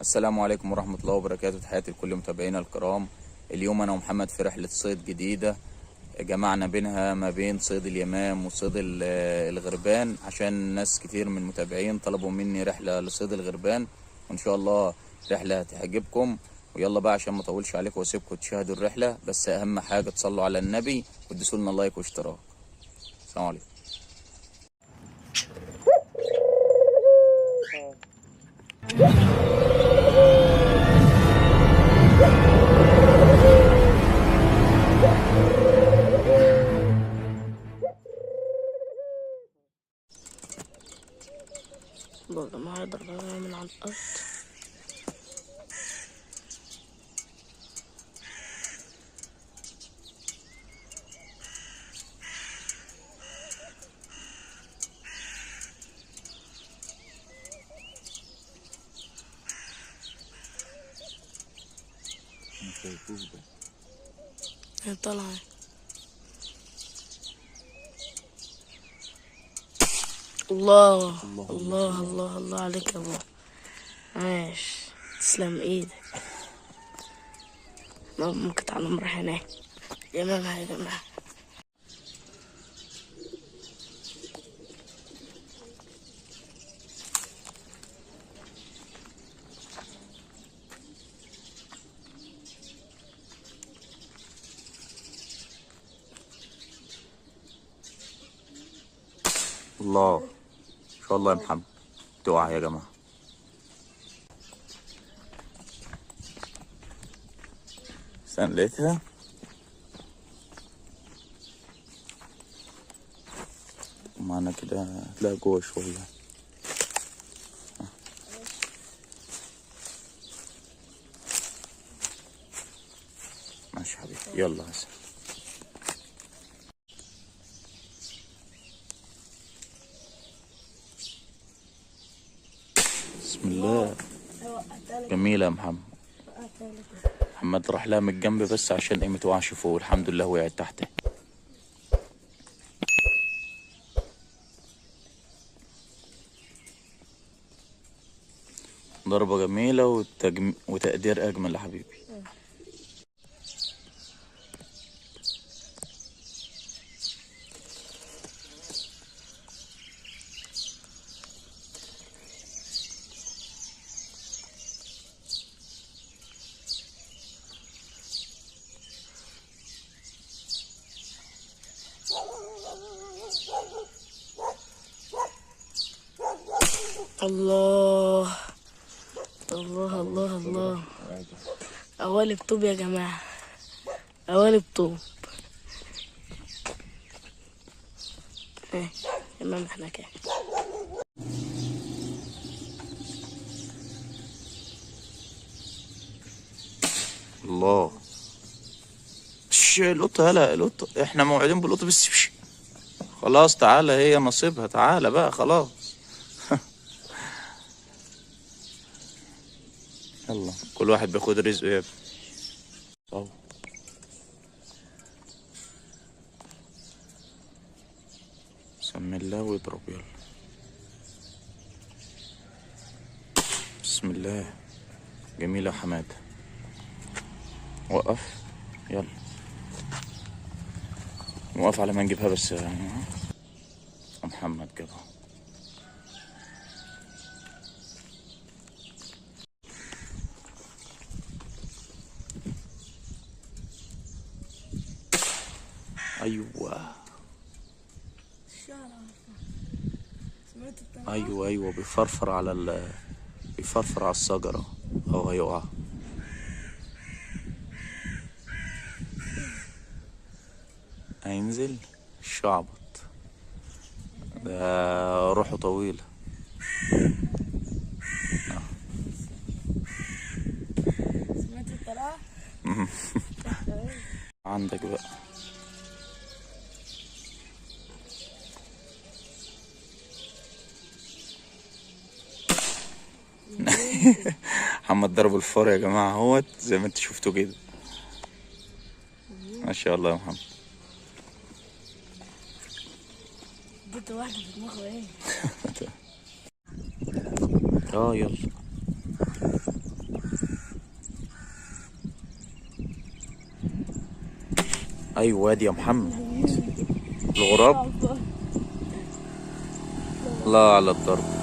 السلام عليكم ورحمة الله وبركاته. تحياتي لكل متابعينا الكرام. اليوم أنا ومحمد في رحلة صيد جديدة جمعنا بينها ما بين صيد اليمام وصيد الغربان، عشان ناس كتير من المتابعين طلبوا مني رحلة لصيد الغربان، وإن شاء الله رحلة هتعجبكم. ويلا بقى عشان ما اطولش عليكم واسيبكم تشاهدوا الرحلة، بس أهم حاجة تصلوا على النبي وتدوسوا لنا لايك واشتراك. السلام عليكم. برضه ما هيقدر من على الأرض. هي طالعة. الله الله الله الله عليك يا ابو. عاش، تسلم ايدك. ممكن تعالى نروح هناك. يا جماعة يا جماعة. الله إن شاء الله يا محمد تقع يا جماعة. استنى لقيتها. معنا كده هتلاقي جوه شوية. ماشي يا حبيبي، يلا هسه. بسم الله. جميلة يا محمد. محمد راح لها من الجنب بس عشان ايه متوقعش فوق، الحمد لله وقعت تحت. ضربة جميلة وتقدير أجمل يا حبيبي. الله الله الله الله. قوالب طوب يا جماعة، قوالب طوب. ايه تمام احنا كده. الله. القطة، هلا القطة، احنا موعدين بالقطة بس. خلاص تعالى، هي نصيبها، تعالى بقى خلاص. يلا كل واحد بياخد رزقه يا ابني. اهو سم الله واضرب. يلا بسم الله. جميلة يا حمادة. وقف يلا، وقف على ما نجيبها بس يعني. محمد جابها. ايوه ايوه ايوه، بيفرفر على بيفرفر على الشجرة او هيقع. هينزل الشعبط ده، روحه طويلة. سمعت الطلعة؟ عندك بقى. محمد ضرب الفار يا جماعة اهوت زي ما انتوا شفتوا كده. ما شاء الله يا محمد. جبت واحدة في دماغه ايه؟ يلا ايوه وادي يا محمد. الغراب. الله على الضرب.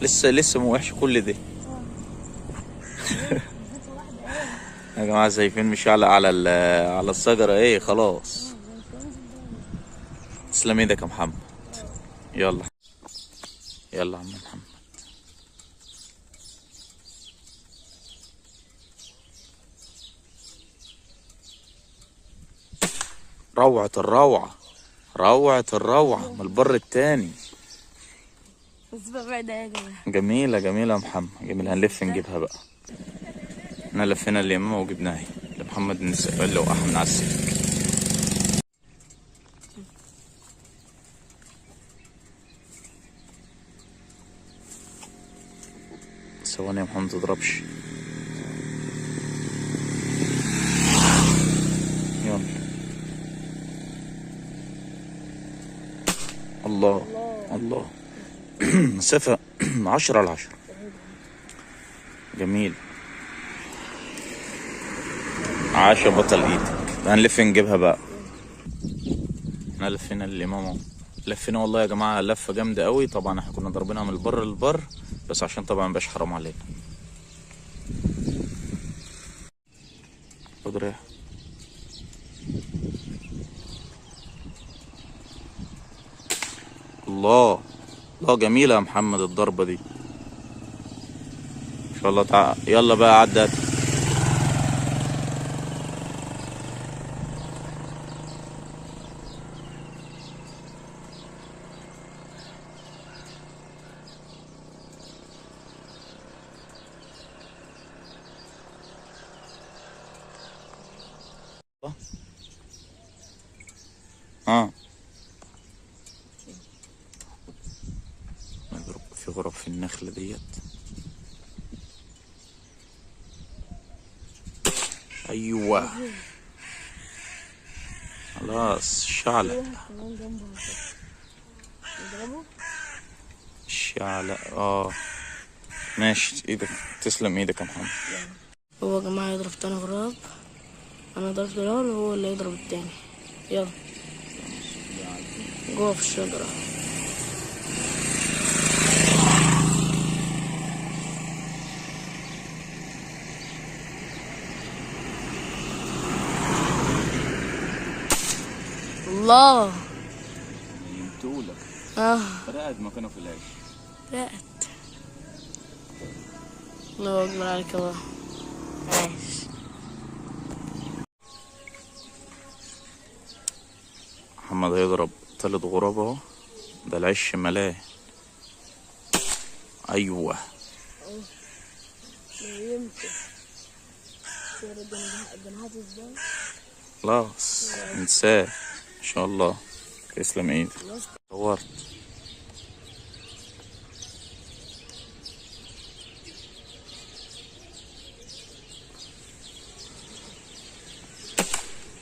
لسه موحش كل ده. يا جماعة شايفين مش على الشجرة ايه خلاص. تسلم ايدك يا محمد. يلا يلا يا عم محمد. روعة الروعة، روعة الروعة من البر التاني. بس ببعد يا جماعة. جميلة جميلة يا محمد، جميلة. هنلف نجيبها بقى. احنا لفينا اليمامة وجبناها لمحمد النسفل وأحمد على السلك. ثواني يا محمد متضربش. يلا. الله الله. مسافة 10/10. جميل. عاشا بطل ايدك. هنلف نجيبها بقى. احنا لفينا الامام، لفينا والله يا جماعة لفة جامدة قوي. طبعا احنا كنا ضاربينها من البر للبر، بس عشان طبعا مبقاش حرام علينا. خد ريح. الله الله، جميلة يا محمد الضربة دي ان شاء الله. تعال يلا بقى عدت. اه نضرب في غرف في النخلة ديت. ايوه خلاص. شعلة شعلة. ماشي. ايدك تسلم ايدك يا محمد. هو يا جماعة يضرب تاني غراب، انا ضربت الاول وهو اللي يضرب التاني. يلا جوه في الشجرة. الله. يمتولك. رقد مكانه في العيش. رقت. الله اكبر عليك يا بابا. ماشي. محمد هيضرب 3 غراب اهو. ده العش ملاه. ايوه خلاص انساه ان شاء الله. تسلم ايدك. صورت.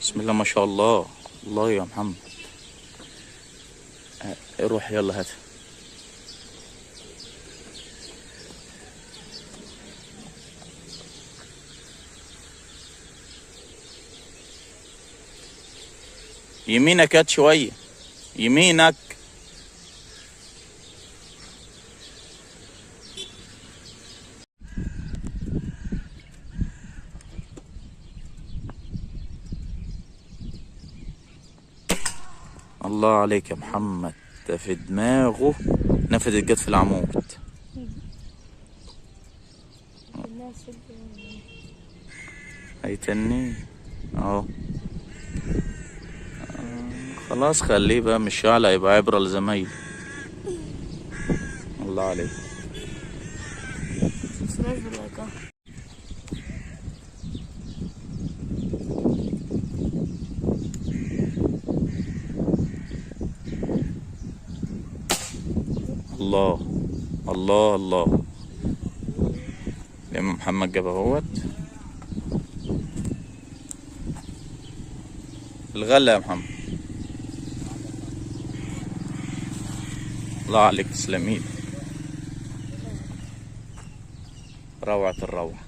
بسم الله ما شاء الله. الله يا محمد. روح يلا هات. يمينك هات شوية. يمينك. الله عليك يا محمد. ده في دماغه نفذت جت في العمود. هيتني اهو. خلاص خليه بقى مش شعلة، يبقى عبرة لزمايله. الله عليك. الله الله الله. الإمام محمد جاب اهوت الغلة يا محمد. الله عليك تسلم ايدك. روعة الروعة.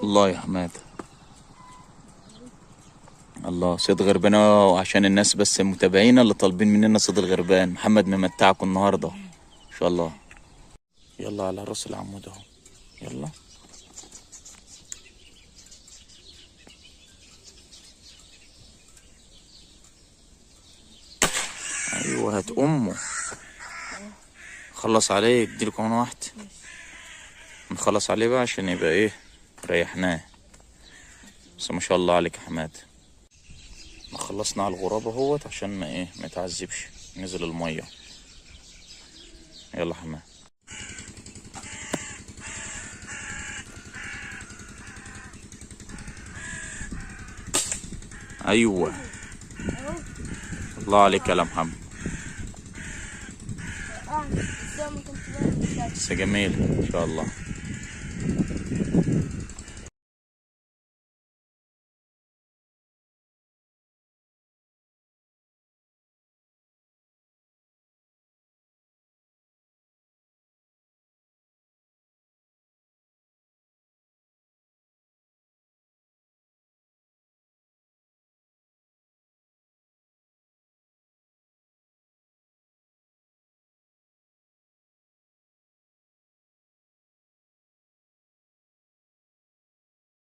الله يا حماد. الله صيد غربان أهو، عشان الناس بس المتابعين اللي طالبين مننا صيد الغربان. محمد ممتعكم النهارده ان شاء الله. يلا على راس العمود اهو. يلا ايوه هات امه. خلص عليه، اديله كمان واحد. نخلص عليه بقى عشان يبقى ايه ريحناه. بس ما شاء الله عليك يا حماد. خلصنا على الغراب اهوت عشان ما يتعذبش. نزل الميه. يلا حماد. ايوه الله عليك يا محمد. بس جميل ان شاء الله.